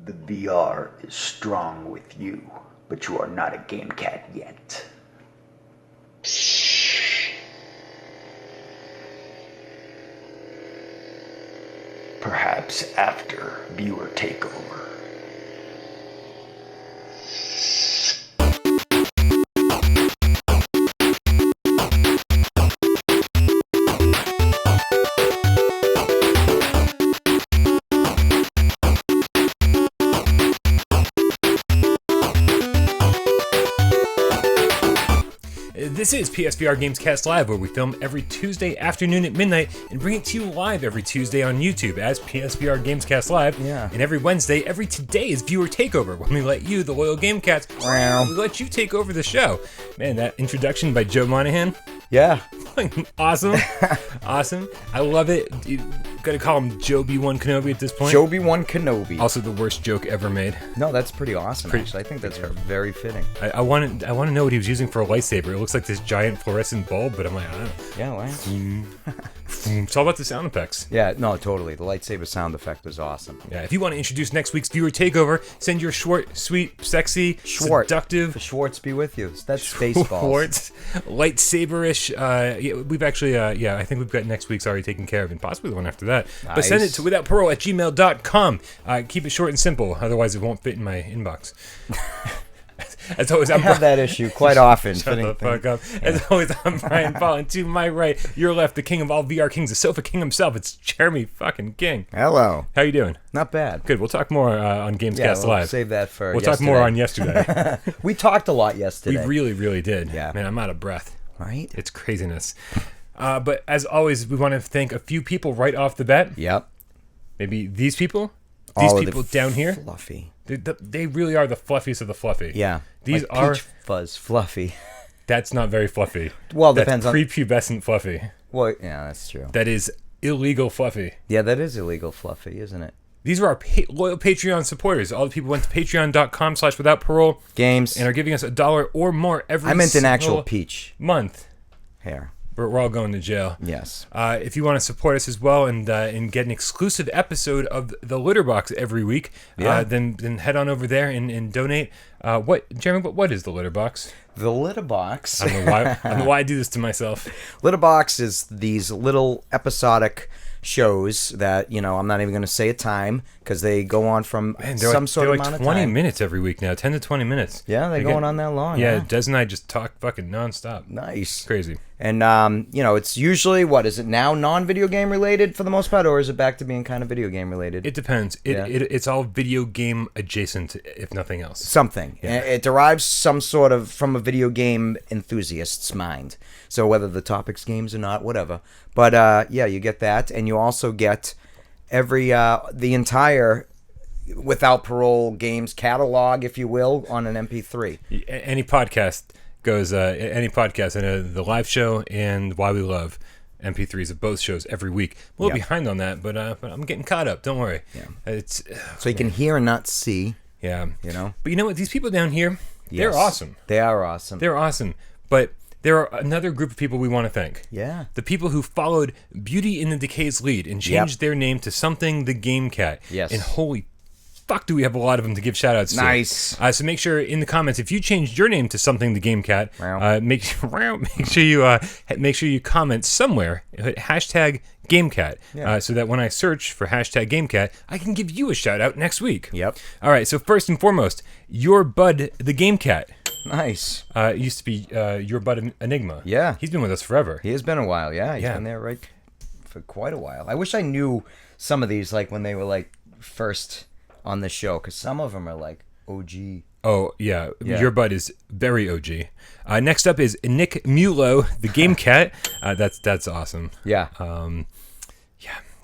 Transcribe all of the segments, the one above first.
The VR is strong with you, but you are not a game cat yet. Perhaps after viewer takeover. This is PSVR Gamescast Live, where we film every Tuesday afternoon at midnight and bring it to you live every Tuesday on YouTube as PSVR Gamescast Live. Yeah. And every Wednesday, every today is Viewer Takeover, when we let you, the loyal Game Cats, we let you take over the show. Man, that introduction by Joe Monahan. Yeah. Awesome. Awesome. I love it. You gotta call him Joe B1 Kenobi at this point. Joe B1 Kenobi. Also the worst joke ever made. No, that's pretty awesome, actually. I think that's very fitting. I want to know what he was using for a lightsaber. It looks like this giant fluorescent bulb, but I'm like, I don't know. Yeah, wow. It's all about the sound effects. Yeah, no, totally. The lightsaber sound effect was awesome. Yeah, if you want to introduce next week's Viewer Takeover, send your short, sweet, sexy, seductive... The Schwartz be with you. That's Spaceballs. Schwartz, lightsaber-ish. Yeah, we've actually, I think we've got next week's already taken care of, and possibly the one after that. Nice. But send it to withoutparole@gmail.com. Keep it short and simple, otherwise it won't fit in my inbox. As always, I have that issue quite often. Shut the fuck up. Yeah. As always, I'm Brian Paul, and to my right, your left, the king of all VR kings, the sofa king himself. It's Jeremy fucking King. Hello. How you doing? Not bad. Good. We'll talk more on Gamescast Live. Save that for We'll talk more on yesterday. We talked a lot yesterday. We really, really did. Yeah. Man, I'm out of breath. Right? It's craziness. But as always, we want to thank a few people right off the bat. Yep. Maybe these people. These people down here. Fluffy. They really are the fluffiest of the fluffy. Yeah. These like are peach fuzz fluffy. That's not very fluffy. Well, that's depends on prepubescent fluffy. Well, yeah, that's true. That is illegal fluffy. Yeah, that is illegal fluffy, isn't it? These are our loyal Patreon supporters. All the people went to patreon.com/withoutparole games and are giving us $1 or more every I meant an actual peach month. Hair. We're all going to jail. Yes. If you want to support us as well and get an exclusive episode of the Litter Box every week, then head on over there and donate. Jeremy? What is the Litter Box? The Litter Box. I don't know why I do this to myself. Litter Box is these little episodic shows that, I'm not even going to say a time because they go on from some sort of amount of time. 20 minutes every week now, 10 to 20 minutes. Yeah, they're going on that long. Yeah, Des and I just talk fucking nonstop. Nice. Crazy. And, it's usually, is it now non-video game related for the most part, or is it back to being kind of video game related? It depends. It's all video game adjacent, if nothing else. Something. Yeah. It derives some sort of from a video game enthusiast's mind. So whether the topic's games or not, whatever. But, you get that, and you also get the entire Without Parole games catalog, if you will, on an MP3. Any podcast goes, and the live show and Why We Love MP3s of both shows every week. A little behind on that, but I'm getting caught up. Don't worry. Yeah. It's so you can hear and not see. Yeah. But you know what? These people down here, they're awesome. They are awesome. They're awesome. But there are another group of people we want to thank. Yeah. The people who followed Beauty in the Decay's lead and changed their name to something the Game Cat. Yes. And holy fuck, do we have a lot of them to give shout-outs to. Nice. So make sure in the comments, if you changed your name to something the Game Cat, make sure you comment somewhere, hit #GameCat, so that when I search for #GameCat, I can give you a shout-out next week. Yep. All right, so first and foremost, your bud the Game Cat. Nice. It used to be your bud Enigma. Yeah. He's been with us forever. He has been a while, yeah. He's been there for quite a while. I wish I knew some of these, like when they were first on the show, because some of them are OG. Oh, yeah. Your bud is very OG. Next up is Nick Mulo, the Game Cat. That's awesome. Yeah.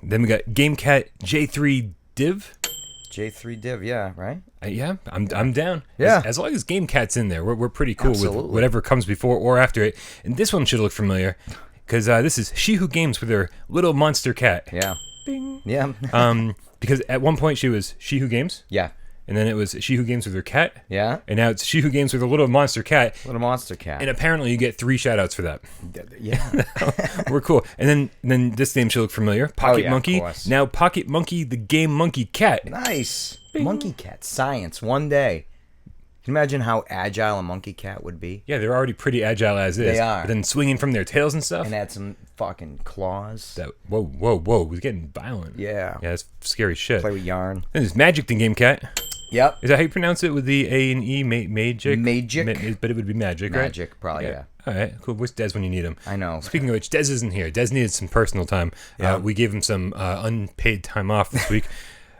Then we got Game Cat J3 Div. J3 Div, yeah, right? I'm down. Yeah. As long as Game Cat's in there, we're pretty cool with whatever comes before or after it. And this one should look familiar, because this is She Who Games with her little monster cat. Yeah. Bing. Yeah. Because at one point she was She Who Games. Yeah. and then it was She Who Games with Her Cat. Yeah. And now it's She Who Games with Her Little Monster Cat. Little Monster Cat. And apparently you get 3 shout-outs for that. Yeah. We're cool. And then this name should look familiar. Pocket yeah, Monkey. of course. Now Pocket Monkey, the game monkey cat. Nice. Monkey cat. Science. One day. Can you imagine how agile a monkey cat would be? Yeah, they're already pretty agile as is. They are. But then swinging from their tails and stuff. And add some fucking claws. Whoa. We're getting violent. Yeah. Yeah, that's scary shit. Play with yarn. Then there's Magic the Game Cat. Yep. Is that how you pronounce it with the A and E? Magic? Magic. But it would be Magic, right? Magic, probably, yeah. All right, cool. Where's Des when you need him? I know. Speaking of which, Des isn't here. Des needed some personal time. Yeah. We gave him some unpaid time off this week.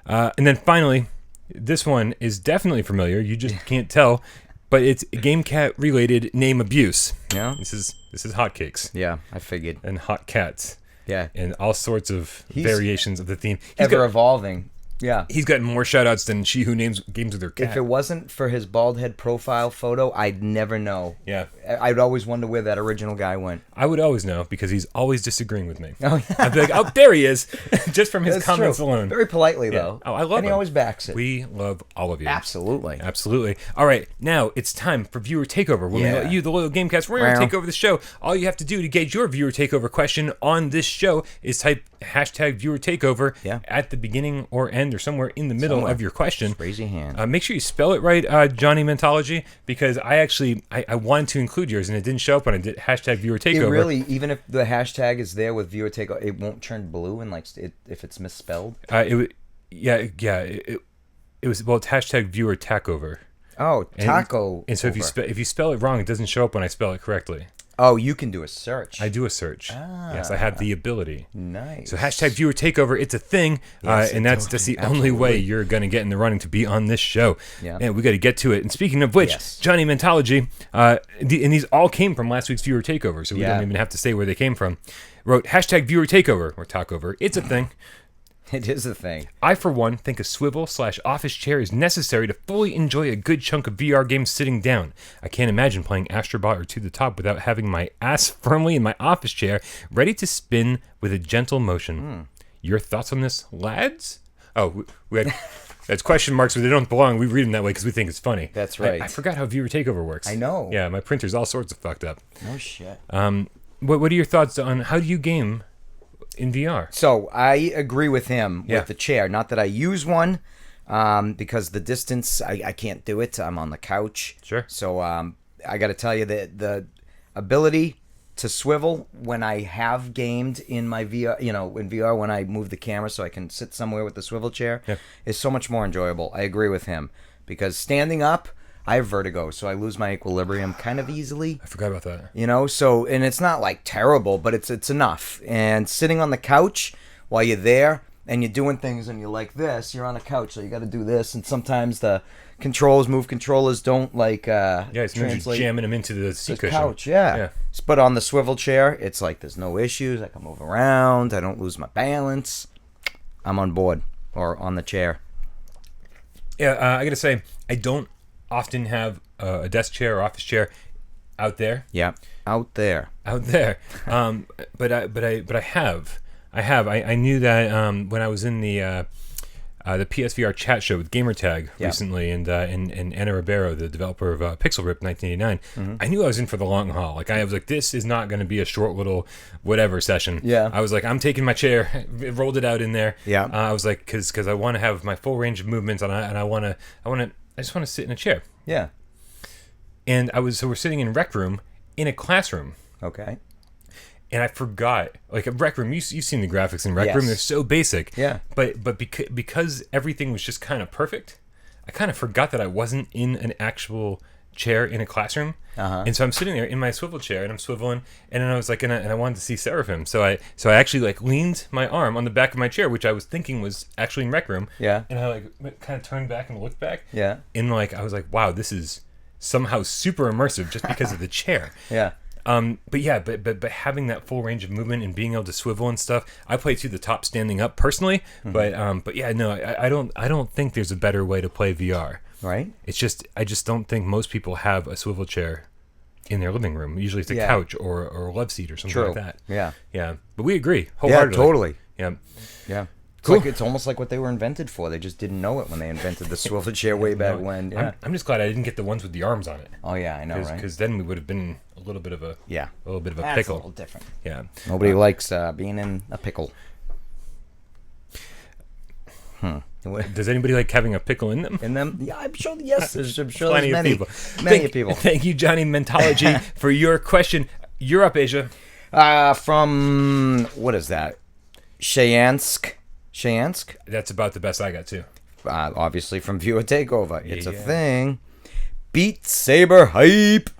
And then finally, this one is definitely familiar. You just can't tell. But it's Game Cat related name abuse. Yeah. This is hotcakes. Yeah, I figured. And hot cats. Yeah. And all sorts of variations of the theme. Ever evolving. Yeah. He's gotten more shout-outs than She Who Names Games with Her Cat. If it wasn't for his bald head profile photo, I'd never know. Yeah. I'd always wonder where that original guy went. I would always know because he's always disagreeing with me. Oh, yeah. I'd be like, oh, there he is, just from his That's comments true. alone. Very politely, though. Oh, I love And he him. always backs it. We love all of you. Absolutely. Absolutely. All right, now it's time for viewer takeover. When we let you, the loyal Gamecast, we're going to take over the show. All you have to do to gauge your viewer takeover question on this show is type hashtag viewer takeover at the beginning or end or somewhere in the middle of your question. Just raise your hand. Make sure you spell it right, Johnny Mentology, because I wanted to include yours and it didn't show up when I did hashtag viewer takeover. It really, even if the hashtag is there with viewer takeover, it won't turn blue and if it's misspelled. It was it's hashtag viewer takeover. Oh, taco. And so if you spell it wrong, it doesn't show up when I spell it correctly. Oh, you can do a search. I do a search. Yes, I have the ability. Nice. So hashtag viewer takeover, it's a thing, and that's the only way you're going to get in the running to be on this show. Yeah. And we got to get to it. And speaking of which, Johnny Mentology, and these all came from last week's viewer takeover, so we don't even have to say where they came from. Wrote hashtag viewer takeover or takeover. It's a thing. It is a thing. I, for one, think a swivel/office chair is necessary to fully enjoy a good chunk of VR games sitting down. I can't imagine playing Astrobot or To the Top without having my ass firmly in my office chair, ready to spin with a gentle motion. Your thoughts on this, lads? Oh, we had... That's question marks, but they don't belong. We read them that way because we think it's funny. That's right. I forgot how viewer takeover works. I know. Yeah, my printer's all sorts of fucked up. No shit. What are your thoughts on how do you game in VR? So I agree with him with the chair. Not that I use one, because the distance, I can't do it. I'm on the couch. Sure. So I got to tell you that the ability to swivel when I have gamed in my VR, in VR when I move the camera so I can sit somewhere with the swivel chair is so much more enjoyable. I agree with him because standing up, I have vertigo, so I lose my equilibrium kind of easily. I forgot about that. And it's not like terrible, but it's enough. And sitting on the couch while you're there and you're doing things and you're like this, you're on a couch, so you got to do this. And sometimes the move controllers don't translate. You're jamming them into the seat cushion. Couch, yeah. But on the swivel chair, it's like there's no issues. I can move around. I don't lose my balance. I'm on board or on the chair. Yeah, I got to say, I don't often have a desk chair or office chair out there. Yeah, out there. But I have. I knew that when I was in the PSVR chat show with Gamertag recently, and Anna Ribeiro, the developer of Pixel Rip 1989, I knew I was in for the long haul. Like I was like, this is not going to be a short little whatever session. Yeah. I was like, I'm taking my chair, rolled it out in there. Yeah. I was like, because I want to have my full range of movements, and I just want to sit in a chair. Yeah. And we're sitting in rec room in a classroom. Okay. And I forgot, like a rec room, you've seen the graphics in rec room, they're so basic. Yeah. But because everything was just kind of perfect, I kind of forgot that I wasn't in an actual chair in a classroom. And so I'm sitting there in my swivel chair and I'm swiveling, and then I was like, and I wanted to see Seraphim. So I actually like leaned my arm on the back of my chair, which I was thinking was actually in rec room. Yeah. And I like kind of turned back and looked back. Yeah. And like, I was like, wow, this is somehow super immersive just because of the chair. Yeah. But having that full range of movement and being able to swivel and stuff, I play To the Top standing up personally. But yeah, no, I don't think there's a better way to play VR. Right. It's just I just don't think most people have a swivel chair in their living room. Usually it's a couch or a love seat or something like that. Yeah. Yeah. But we agree wholeheartedly. Yeah, totally. Yeah. Yeah. Cool. It's almost like what they were invented for. They just didn't know it when they invented the swivel chair way back when. Yeah. I'm just glad I didn't get the ones with the arms on it. Oh yeah, I know, right? Because then we would have been a little bit of a That's pickle. a little different. Yeah. Nobody likes being in a pickle. Does anybody like having a pickle in them? In them? Yeah, I'm sure. Yes, I'm sure Plenty there's of people. Many people. Thank you, Johnny Mentology, for your question. You're up, Asia. From what is that? Shayansk. That's about the best I got too. Obviously from Viewer Takeover. It's a Yeah. thing. Beat Saber hype.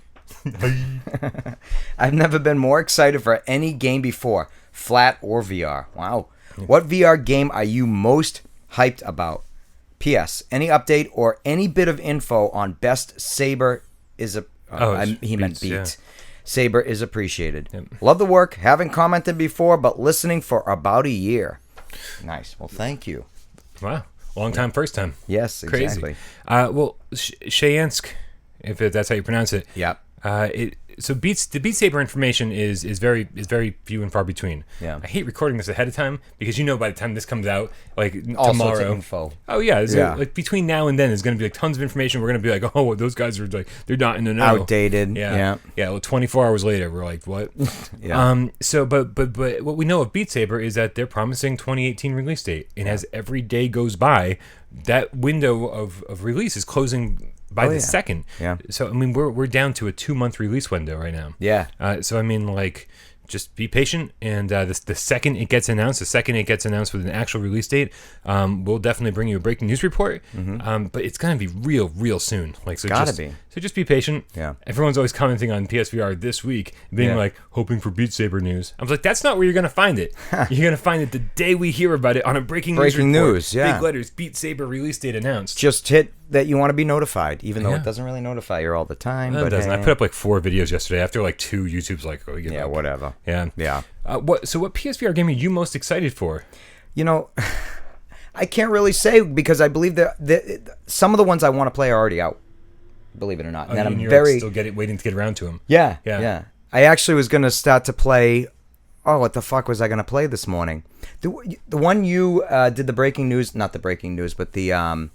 I've never been more excited for any game before, flat or VR. Wow. What VR game are you most hyped about? P.S. Any update or any bit of info on best Saber is a... he meant beat. Yeah. Saber is appreciated. Yep. Love the work. Haven't commented before, but listening for about a year. Nice. Well, thank you. Wow. Long time, first time. Yes, exactly. Crazy. Well, Shayansk, if that's how you pronounce it. Yep. The Beat Saber information is very few and far between. Yeah. I hate recording this ahead of time because by the time this comes out, like All sorts of tomorrow. info. Oh yeah, Yeah. like between now and then, there's going to be like tons of information. We're going to be like, oh, those guys are like they're not in the know. Outdated. Yeah. Well, 24 hours later, we're like, what? Yeah. So, but what we know of Beat Saber is that they're promising 2018 release date, and as every day goes by, that window of release is closing by the second. Yeah. So I mean, we're down to a 2-month release window right now. Yeah. So I mean, like, just be patient, and the second it gets announced, with an actual release date, we'll definitely bring you a breaking news report. But it's gonna be real soon. Like, so just be patient. Yeah. Everyone's always commenting on PSVR this week, being like hoping for Beat Saber news. I was like, that's not where you're gonna find it. You're gonna find it the day we hear about it on a breaking news report. Yeah. Big letters, Beat Saber release date announced. Just hit that you want to be notified, even though it doesn't really notify you all the time. No, but it doesn't. hey. I put up like 4 videos yesterday after like 2. YouTube's like, oh, you know. Yeah, whatever. Yeah. Yeah. What PSVR game are you most excited for? You know, I can't really say because I believe that some of the ones I want to play are already out. Believe it or not. And I'm you're very still waiting to get around to them. Yeah. Yeah. I actually was going to start to play. Oh, what the fuck was I going to play this morning? The one you did the breaking news, not the breaking news, but the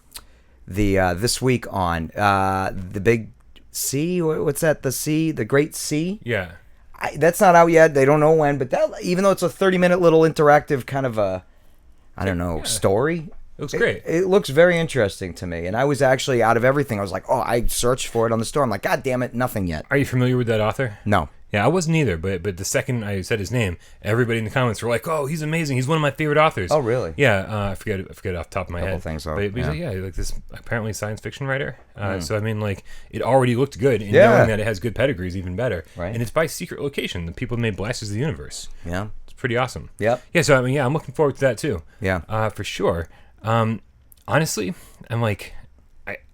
this week on the big C. What's that? The Great C. Yeah. That's not out yet. They don't know when, but that, even though it's a 30-minute little interactive kind of a, I don't know, story. It looks great. It looks very interesting to me. And I was actually, out of everything, I was like, oh, I searched for it on the store. I'm like, God damn it, nothing yet. Are you familiar with that author? No. Yeah, I wasn't either, but the second I said his name, everybody in the comments were like, "Oh, he's amazing! He's one of my favorite authors." Oh, really? Yeah, I forget off the top of my head. Things, but he's yeah. like this apparently science fiction writer. So I mean, like, it already looked good, and knowing that it has good pedigree is even better. Right. And it's by Secret Location, the people who made Blasters of the Universe. Yeah. It's pretty awesome. Yep. Yeah. So I mean, I'm looking forward to that too. Yeah. For sure. Honestly, I'm like,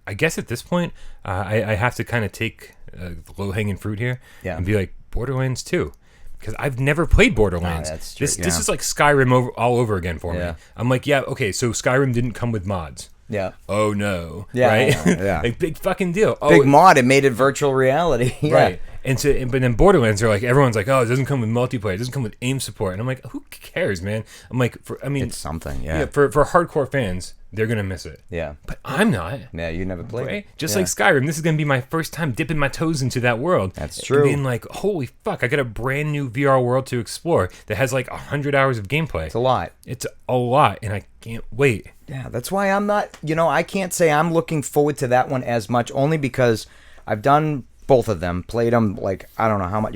I guess at this point, I have to kind of take the low-hanging fruit here and be like, Borderlands 2, because I've never played Borderlands. No, that's true. This is like Skyrim all over again for me. I'm like, yeah, okay, so Skyrim didn't come with mods. Yeah. Oh no. Yeah. Right? Yeah. Like, big fucking deal. Big mod. It made it virtual reality. Yeah. Right. But then Borderlands are like, everyone's like, oh, it doesn't come with multiplayer. It doesn't come with aim support. And I'm like, who cares, man? I'm like, It's something. Yeah. for hardcore fans, they're gonna miss it. Yeah. But I'm not. Yeah. You never played Right? it. Just like Skyrim, this is going to be my first time dipping my toes into that world. That's true. And being like, holy fuck, I got a brand new VR world to explore that has like 100 hours of gameplay. It's a lot. It's a lot, and I can't wait. Yeah, that's why I'm not, I can't say I'm looking forward to that one as much, only because I've done both of them, played them, like, I don't know how much,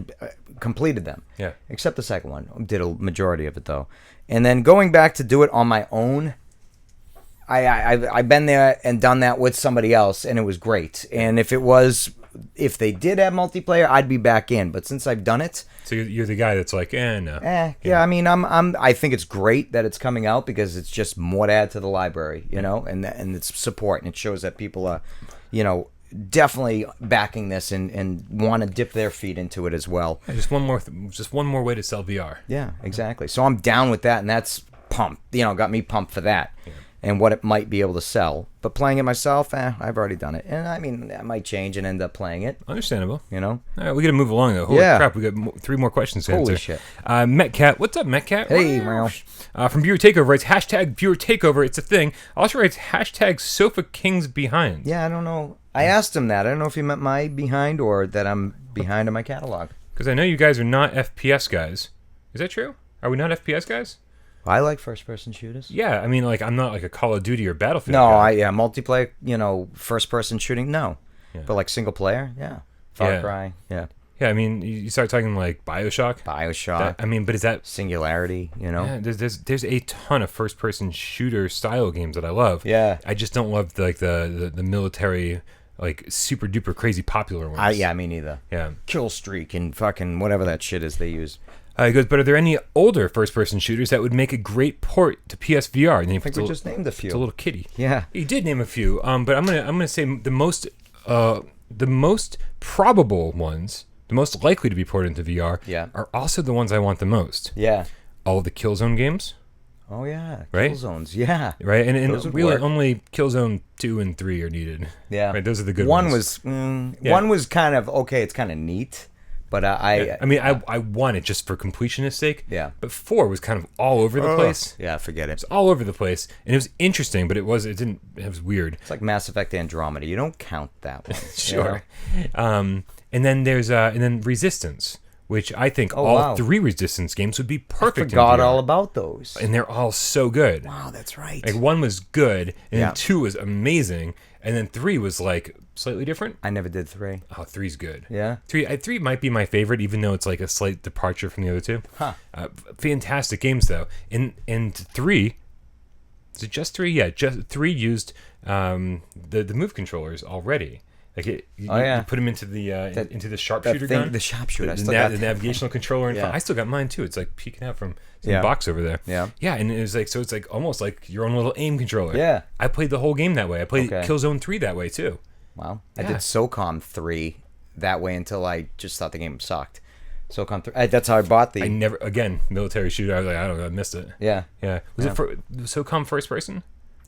completed them. Yeah. Except the second one. Did a majority of it, though. And then going back to do it on my own, I've been there and done that with somebody else, and it was great. And if they did have multiplayer, I'd be back in. But since I've done it, So you're the guy that's like, no. yeah. I mean, I think it's great that it's coming out because it's just more to add to the library, and it's support, and it shows that people are, definitely backing this and want to dip their feet into it as well. Yeah, just one more way to sell VR. Yeah, exactly. So I'm down with that, and that's pumped. Got me pumped for that. Yeah. and what it might be able to sell. But playing it myself, I've already done it. And I mean, I might change and end up playing it. Understandable. You know? All right, we got to move along, though. Holy crap, we got 3 more questions to answer. Holy shit. Metcat, what's up, Metcat? Hey, Meow. From Viewer Takeover, writes hashtag Viewer Takeover. It's a thing. Also writes hashtag Sofa Kings Behind. Yeah, I don't know. I asked him that. I don't know if he meant my behind or that I'm behind in my catalog. Because I know you guys are not FPS guys. Is that true? Are we not FPS guys? I like first-person shooters. Yeah, I mean, like, I'm not like a Call of Duty or Battlefield No, guy. multiplayer, first-person shooting, no. Yeah. But like single player, yeah. Far Cry, yeah. Yeah, I mean, you start talking like Bioshock. Bioshock. But is that... Singularity, Yeah, there's a ton of first-person shooter style games that I love. Yeah. I just don't love the military, like, super-duper crazy popular ones. Me neither. Yeah. Kill Streak and fucking whatever that shit is they use. He goes, but are there any older first-person shooters that would make a great port to PSVR? And I think we just named a few. It's a little kitty. Yeah. He did name a few, but I'm gonna say the most probable ones, the most likely to be ported into VR, are also the ones I want the most. Yeah. All of the Killzone games. Oh yeah. Right? Killzones. Yeah. Right, and really work. only Killzone 2 and 3 are needed. Yeah. Right, those are the good one ones. One was kind of okay. It's kind of neat. But I want it just for completionist's sake. Yeah. But 4 was kind of all over the place. Yeah, forget it. It's all over the place, and it was interesting, but it was weird. It's like Mass Effect Andromeda. You don't count that one. Sure. And then there's Resistance, which I think all 3 Resistance games would be perfect. I forgot in VR. all about those. And they're all so good. Wow, that's right. Like 1 was good, and then 2 was amazing, and then 3 was like slightly different. I never did 3. Oh, 3's good. Yeah. 3 might be my favorite, even though it's like a slight departure from the other 2. Huh. Fantastic games though. And 3, is it just 3? Yeah, just 3 used the move controllers already. Like you put them into the sharpshooter gun. The sharpshooter. The navigational controller. In front. Yeah. I still got mine too. It's like peeking out from some Yeah. box over there. Yeah. Yeah, and it was like it's like almost like your own little aim controller. Yeah. I played the whole game that way. I played Killzone 3 that way too. Wow. Yeah. I did SOCOM 3 that way until I just thought the game sucked. SOCOM 3. That's how I bought the. I never military shooter. I was like, I don't know, I missed it. Yeah. Yeah. Was it for SOCOM first person?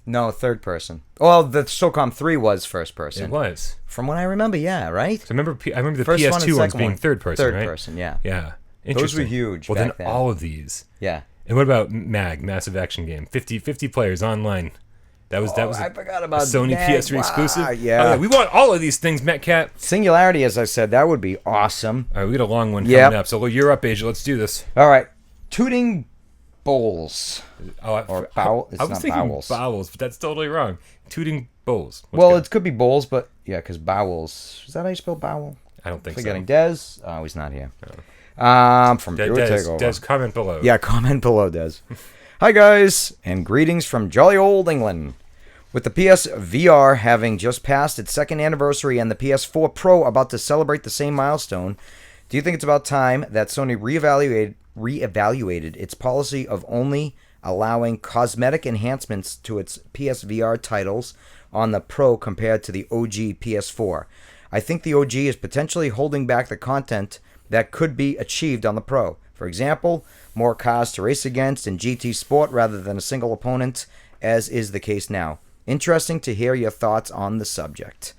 No, third person. Well, the SOCOM 3 was first person. It was. From what I remember, yeah, right? So I remember the First one and PS2 ones second being one. third person, Third right? person, yeah. Yeah. Those Interesting. were huge Well, back then then. all of these. Yeah. And what about Massive Action Game? 50 players online. That was I forgot about a Sony MAG. PS3 Wow, exclusive. yeah. Oh, we want all of these things, Metcat. Singularity, as I said, that would be awesome. All right, we got a long one Yep. coming up. So you're up, Asia. Let's do this. All right. Tooting Bowls. Or bowel. It's I was not thinking bowels. bowels, but that's totally wrong. Tooting bowls. It could be bowls, but yeah, because bowels. Is that how you spell bowel? I don't think Forgetting so. Des. Oh, he's not here. From Pure Takeover. Des, comment below. Yeah, comment below, Des. Hi, guys, and greetings from jolly old England. With the PSVR having just passed its second anniversary and the PS4 Pro about to celebrate the same milestone, do you think it's about time that Sony reevaluated its policy of only allowing cosmetic enhancements to its PSVR titles on the Pro compared to the OG PS4? I think the OG is potentially holding back the content that could be achieved on the Pro. For example, more cars to race against in GT Sport rather than a single opponent, as is the case now. Interesting to hear your thoughts on the subject.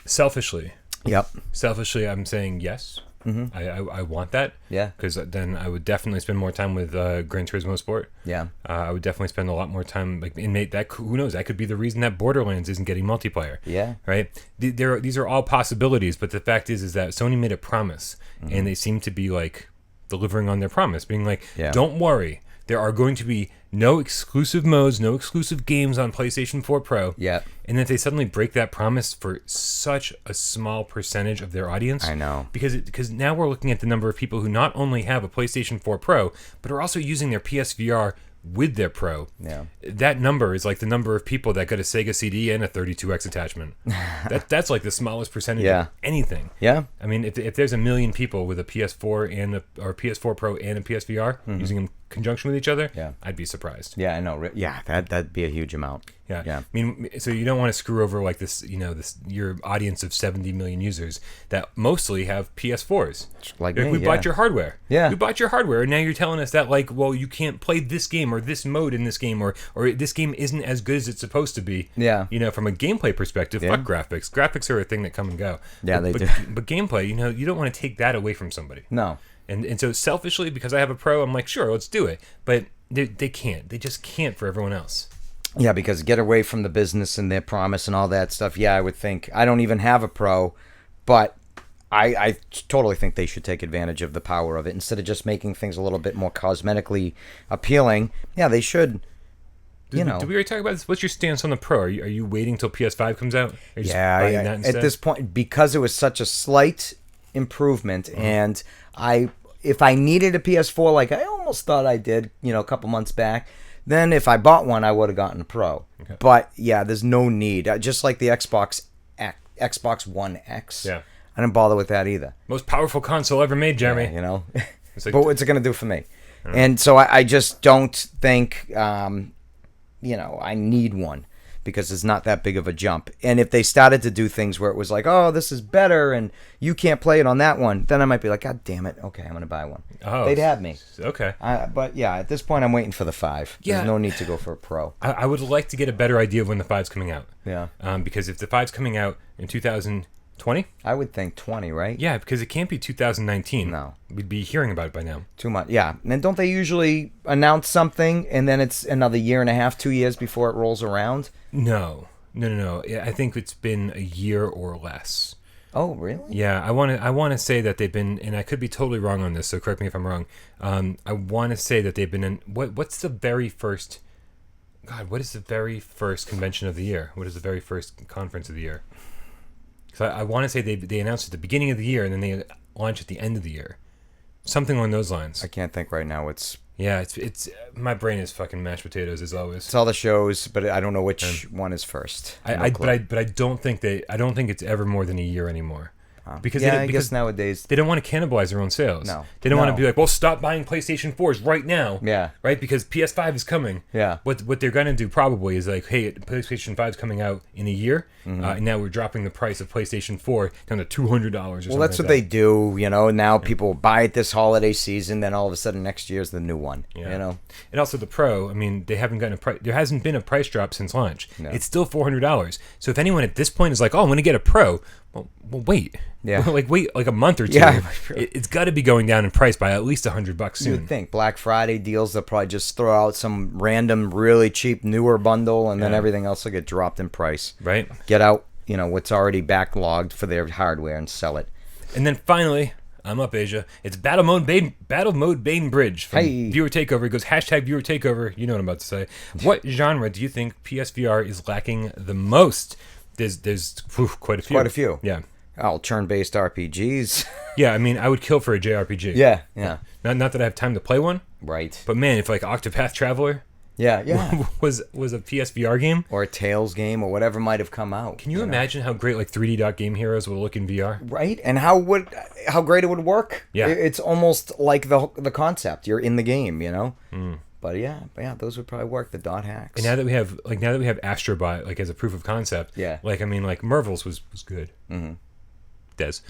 Selfishly, I'm saying yes. Mm-hmm. I want that. Yeah. Because then I would definitely spend more time with Gran Turismo Sport. Yeah. I would definitely spend a lot more time who knows, that could be the reason that Borderlands isn't getting multiplayer. Yeah. Right. These are all possibilities, but the fact is that Sony made a promise, and they seem to be like delivering on their promise, being like, don't worry, there are going to be no exclusive modes, no exclusive games on PlayStation 4 Pro. Yeah. And if they suddenly break that promise for such a small percentage of their audience. I know. Because now we're looking at the number of people who not only have a PlayStation 4 Pro, but are also using their PSVR with their Pro. Yeah. That number is like the number of people that got a Sega CD and a 32X attachment. That's like the smallest percentage of anything. Yeah. I mean, if there's 1 million people with a PS4 or PS4 Pro and a PSVR using them conjunction with each other, Yeah. I'd be surprised. Yeah, I know. Yeah, that'd be a huge amount. Yeah. Yeah. I mean, so you don't want to screw over like this, your audience of 70 million users that mostly have PS4s. Like we me, bought your hardware. Yeah. We bought your hardware, and now you're telling us that, like, well, you can't play this game or this mode in this game, or this game isn't as good as it's supposed to be. Yeah. From a gameplay perspective, fuck graphics. Graphics are a thing that come and go. Yeah, they do. But gameplay, you don't want to take that away from somebody. No. And so selfishly, because I have a Pro, I'm like, sure, let's do it. But they can't. They just can't for everyone else. Yeah, because get away from the business and their promise and all that stuff. Yeah, I would think. I don't even have a Pro, but I totally think they should take advantage of the power of it. Instead of just making things a little bit more cosmetically appealing, yeah, they should, Did we already talk about this? What's your stance on the Pro? Are you waiting till PS5 comes out? Are you just buying that instead? At this point, because it was such a slight improvement, and if I needed a PS4 like I almost thought I did, a couple months back, then if I bought one, I would have gotten a Pro. Okay. But yeah, there's no need. Just like the Xbox One X. Yeah. I didn't bother with that either. Most powerful console ever made, Jeremy. Yeah, It's like, but what's it going to do for me? And so I just don't think, I need one, because it's not that big of a jump. And if they started to do things where it was like, oh, this is better and you can't play it on that one, then I might be like, God damn it. Okay, I'm going to buy one. Oh, they'd have me. Okay. But yeah, at this point, I'm waiting for the 5. Yeah. There's no need to go for a Pro. I would like to get a better idea of when the 5's coming out. Yeah. Because if the 5's coming out in 2020, I would think 20, right? yeah, because it can't be 2019. No. We'd be hearing about it by now. Too much. Yeah. And then don't they usually announce something and then it's another year and a half, 2 years before it rolls around? No. Yeah, I think it's been a year or less. Oh, really? Yeah, I want to say that they've been, and I could be totally wrong on this, so correct me if I'm wrong. I want to say that they've been in, what's the very first, God, what is the very first convention of the year? What is the very first conference of the year? Because I want to say they announced at the beginning of the year and then they launch at the end of the year. Something along those lines. I can't think right now. Yeah, it's my brain is fucking mashed potatoes as always. It's all the shows, but I don't know which one is first. But I don't think it's ever more than a year anymore. Because I guess nowadays they don't want to cannibalize their own sales. No, they don't want to be like, well, stop buying PlayStation 4s right now. Yeah, right, because PS5 is coming. Yeah, what they're gonna do probably is like, hey, PlayStation 5 is coming out in a year, and now we're dropping the price of PlayStation 4 down to $200 or something. Well, that's what they do. Now people buy it this holiday season, then all of a sudden next year's the new one. Yeah. And also the Pro. I mean, they haven't gotten a price. There hasn't been a price drop since launch. No. It's still $400. So if anyone at this point is like, oh, I'm gonna get a Pro. Well, wait. Yeah. wait like a month or two. Yeah. It's got to be going down in price by at least $100 soon. You'd think Black Friday deals, they'll probably just throw out some random, really cheap, newer bundle, and then everything else will get dropped in price. Right. Get out, what's already backlogged for their hardware and sell it. And then finally, I'm up, Asia. It's Battle Mode Bainbridge from Viewer Takeover. It goes #Viewer Takeover. You know what I'm about to say. What genre do you think PSVR is lacking the most? There's quite a few. Quite a few. Yeah. Turn-based RPGs. Yeah, I mean, I would kill for a JRPG. Yeah. Not that I have time to play one. Right. But man, if like Octopath Traveler was a PSVR game. Or a Tales game or whatever might have come out. Can you imagine how great like 3D Dot Game Heroes will look in VR? Right? And how great it would work. Yeah. It's almost like the concept. You're in the game, But yeah, those would probably work. The dot hacks. And now that we have Astrobot like as a proof of concept, like I mean like Marvel's was good. Mm-hmm. Des,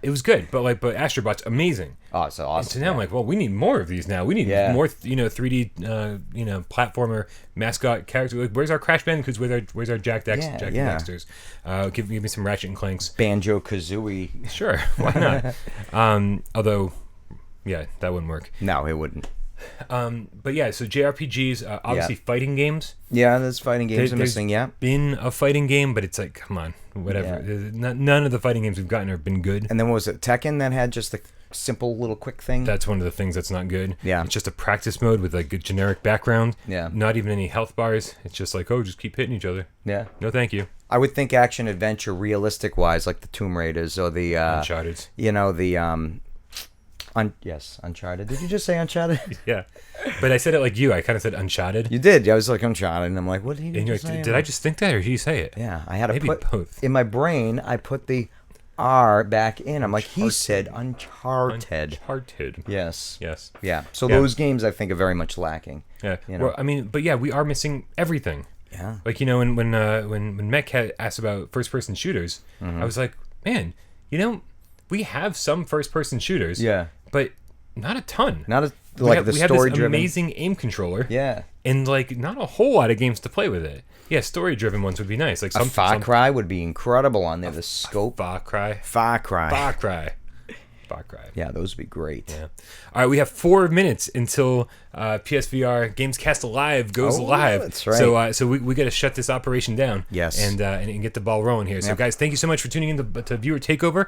it was good, but Astrobot's amazing. Oh, so awesome! And so now I'm like, well, we need more of these now. We need more, 3D, platformer mascot characters. Like, where's our Crash Bandicoots? Where's our Jack Daxters? Give me some Ratchet and Clanks. Banjo Kazooie. Sure, why not? Although, yeah, that wouldn't work. No, it wouldn't. But yeah, so JRPGs, obviously fighting games. Yeah, there's fighting games are missing. Yeah, been a fighting game, but it's like, come on, whatever. Yeah. None of the fighting games we've gotten have been good. And then what was it, Tekken, that had just a simple little quick thing? That's one of the things that's not good. Yeah, it's just a practice mode with like a generic background. Yeah, not even any health bars. It's just like, oh, just keep hitting each other. Yeah, no, thank you. I would think action adventure, realistic wise, like the Tomb Raiders or the Uncharted. Yes, Uncharted. Did you just say Uncharted? Yeah, but I said it like you. I kind of said Uncharted. You did. I was like Uncharted, and I'm like, what did he say? Did I just think that, or did you say it? Yeah, I had to maybe put both. In my brain, I put the R back in. I'm like, he said Uncharted. Uncharted. Yes. Yes. Yeah. So Yeah. those games I think are very much lacking. Yeah. You know? Well, I mean, but yeah, we are missing everything. Yeah. Like, you know, when Mech had asked about first-person shooters, I was like, man, you know, we have some first-person shooters. Yeah. But not a ton. Not as we like have, the we have story this driven. amazing aim controller. Yeah. And like not a whole lot of games to play with it. Yeah, story-driven ones would be nice. Like A Far Cry would be incredible on there. The scope. Far Cry. Far Cry. Far Cry. Far Cry. Yeah, those would be great. Yeah. All right, we have 4 minutes until PSVR Gamescast Live goes live. That's right. So we got to shut this operation down. Yes. And get the ball rolling here. So Yep. guys, thank you so much for tuning in to Viewer Takeover.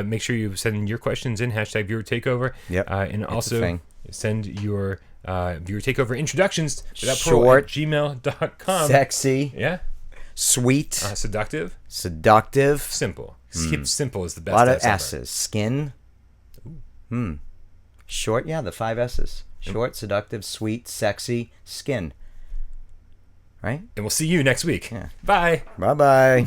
Make sure you send your questions in #Viewer Takeover. Yep. And It's a also thing. send your Viewer Takeover introductions without Short. gmail.com. Sexy. Yeah. Sweet. Seductive. Seductive. Simple. Keep simple is the A best. lot of S ever. S's. Skin. Short, yeah, the 5 S's. Short, seductive, sweet, sexy, skin. Right? And we'll see you next week. Yeah. Bye. Bye-bye.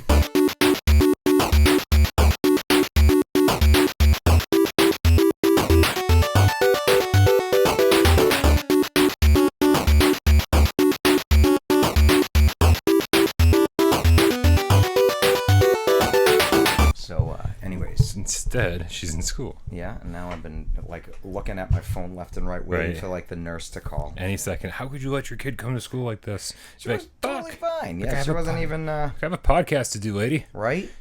So, anyways, Instead, she's in school. yeah, and now I've been like looking at my phone left and right, waiting Right. for like the nurse to call. Any second. How could you let your kid come to school like this? She's She was like, totally fuck. fine. Like, I Yeah, have she a wasn't po- even I have a podcast to do, lady. right.